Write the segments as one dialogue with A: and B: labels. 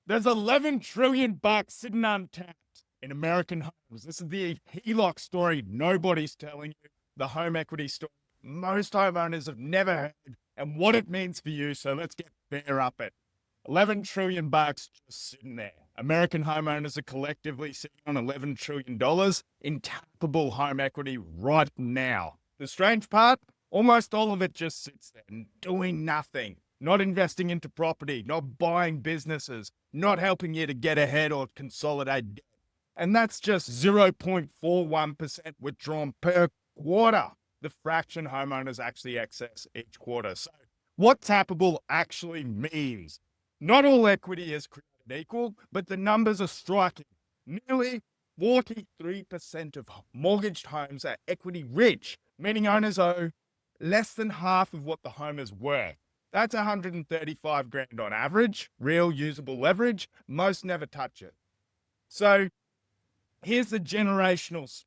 A: There's 11 trillion bucks sitting untapped in American homes. This is the HELOC story nobody's telling you, the home equity story most homeowners have never heard, and what it means for you. So let's get fair up it. 11 trillion bucks just sitting there. American homeowners are collectively sitting on $11 trillion in tappable home equity right now. The strange part, almost all of it just sits there doing nothing. Not investing into property, not buying businesses, not helping you to get ahead or consolidate debt. And that's just 0.41% withdrawn per quarter, the fraction homeowners actually access each quarter. So what tappable actually means, not all equity is created equal, but the numbers are striking. Nearly 43% of mortgaged homes are equity rich, meaning owners owe less than half of what the home is worth. That's 135 grand on average, real usable leverage. Most never touch it. So here's the generational split.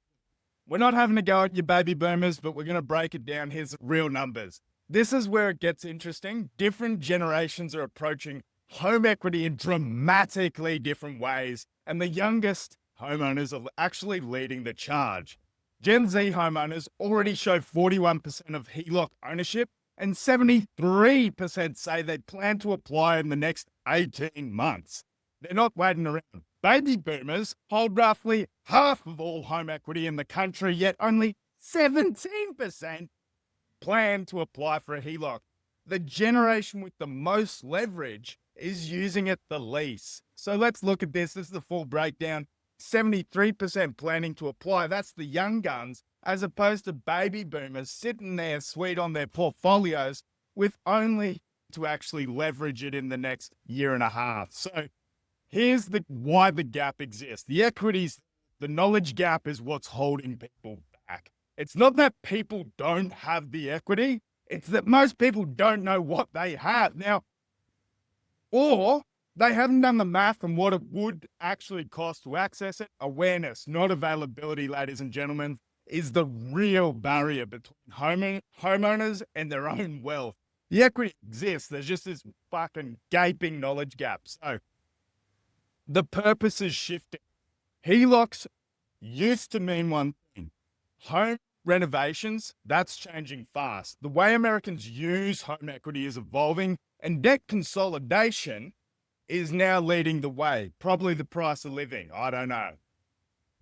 A: We're not having a go at your baby boomers, but we're going to break it down. Here's real numbers. This is where it gets interesting. Different generations are approaching home equity in dramatically different ways, and the youngest homeowners are actually leading the charge. Gen Z homeowners already show 41% of HELOC ownership, and 73% say they plan to apply in the next 18 months. They're not waiting around. Baby boomers hold roughly half of all home equity in the country, yet only 17% plan to apply for a HELOC. The generation with the most leverage is using it the least. So let's look at this. This is the full breakdown. 73% planning to apply. That's the young guns, as opposed to baby boomers sitting there sweet on their portfolios with only to actually leverage it in the next year and a half. So here's why the gap exists. The equities, the knowledge gap is what's holding people back. It's not that people don't have the equity. It's that most people don't know what they have. Now, or they haven't done the math on what it would actually cost to access it. Awareness, not availability, ladies and gentlemen, is the real barrier between homeowners and their own wealth. The equity exists. There's just this fucking gaping knowledge gap. So the purpose is shifting. HELOCs used to mean one thing. Home renovations, that's changing fast. The way Americans use home equity is evolving, and debt consolidation is now leading the way. Probably the price of living. I don't know.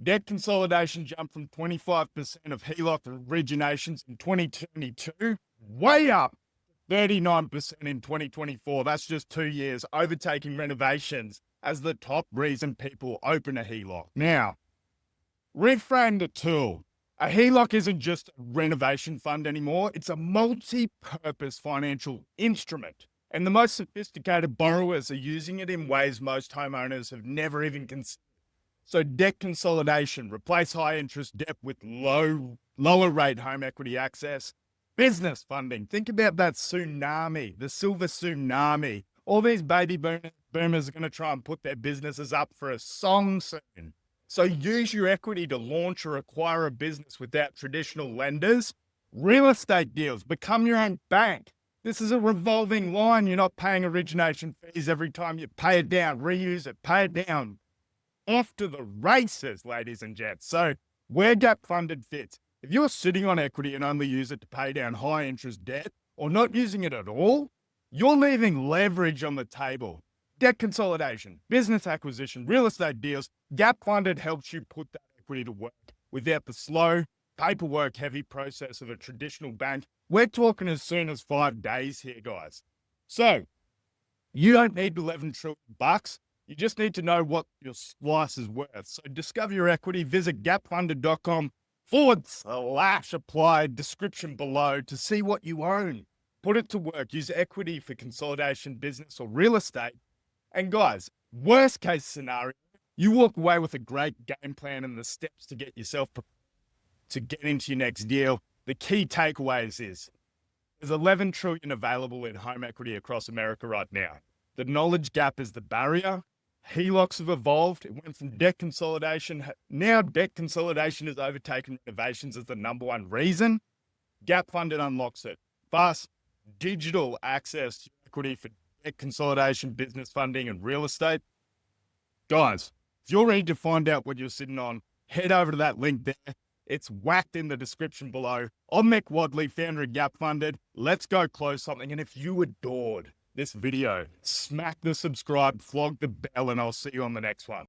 A: Debt consolidation jumped from 25% of HELOC originations in 2022, way up 39% in 2024. That's just 2 years, overtaking renovations as the top reason people open a HELOC. Now, reframe the tool. A HELOC isn't just a renovation fund anymore. It's a multi-purpose financial instrument. And the most sophisticated borrowers are using it in ways most homeowners have never even considered. So debt consolidation, replace high interest debt with lower rate home equity access. Business funding, think about that tsunami, the silver tsunami. All these baby boomers are going to try and put their businesses up for a song soon. So use your equity to launch or acquire a business without traditional lenders. Real estate deals, become your own bank. This is a revolving line. You're not paying origination fees every time you pay it down, reuse it, pay it down. Off to the races, ladies and gents. So where gap funded fits. If you're sitting on equity and only use it to pay down high interest debt or not using it at all, you're leaving leverage on the table. Debt consolidation, business acquisition, real estate deals, gap funded helps you put that equity to work without the slow, paperwork heavy process of a traditional bank. We're talking as soon as 5 days here, guys. So you don't need 11 trillion bucks. You just need to know what your slice is worth. So discover your equity. Visit gapfunded.com/apply, description below to see what you own. Put it to work. Use equity for consolidation, business, or real estate. And guys, worst case scenario, you walk away with a great game plan and the steps to get yourself to get into your next deal. The key takeaways is there's 11 trillion available in home equity across America right now. The knowledge gap is the barrier. HELOCs have evolved. It went from debt consolidation. Now debt consolidation has overtaken renovations as the number one reason. Gap funded unlocks it. Fast digital access to equity for debt consolidation, business funding, and real estate. Guys, if you're ready to find out what you're sitting on, head over to that link there. It's whacked in the description below. I'm Mick Wadley, founder of Gap Funded. Let's go close something. And if you adored this video, smack the subscribe, flog the bell, and I'll see you on the next one.